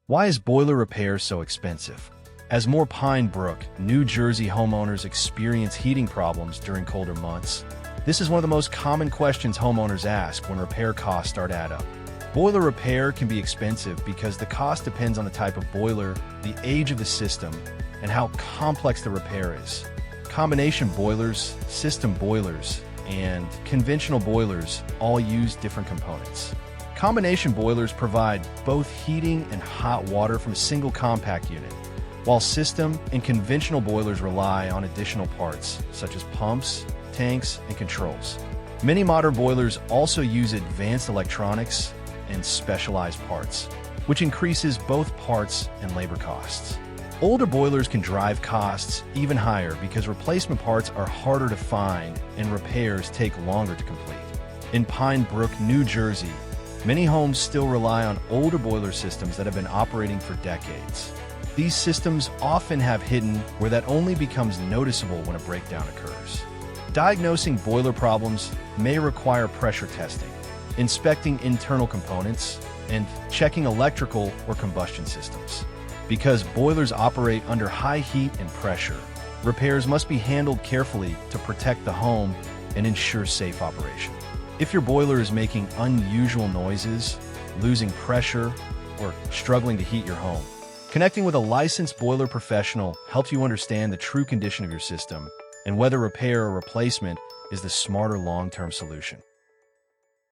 Why is boiler repair so expensive? As more Pine Brook, New Jersey homeowners experience heating problems during colder months, this is one of the most common questions homeowners ask when repair costs start to add up. Boiler repair can be expensive because the cost depends on the type of boiler, the age of the system, and how complex the repair is. Combination boilers, system boilers, and conventional boilers all use different components. Combination boilers provide both heating and hot water from a single compact unit, while system and conventional boilers rely on additional parts such as pumps, tanks, and controls. Many modern boilers also use advanced electronics and specialized parts, which increases both parts and labor costs. Older boilers can drive costs even higher because replacement parts are harder to find and repairs take longer to complete. In Pine Brook, New Jersey, many homes still rely on older boiler systems that have been operating for decades. These systems often have hidden where that only becomes noticeable when a breakdown occurs. Diagnosing boiler problems may require pressure testing, inspecting internal components, and checking electrical or combustion systems. Because boilers operate under high heat and pressure, repairs must be handled carefully to protect the home and ensure safe operation. If your boiler is making unusual noises, losing pressure, or struggling to heat your home, connecting with a licensed boiler professional helps you understand the true condition of your system and whether repair or replacement is the smarter long-term solution.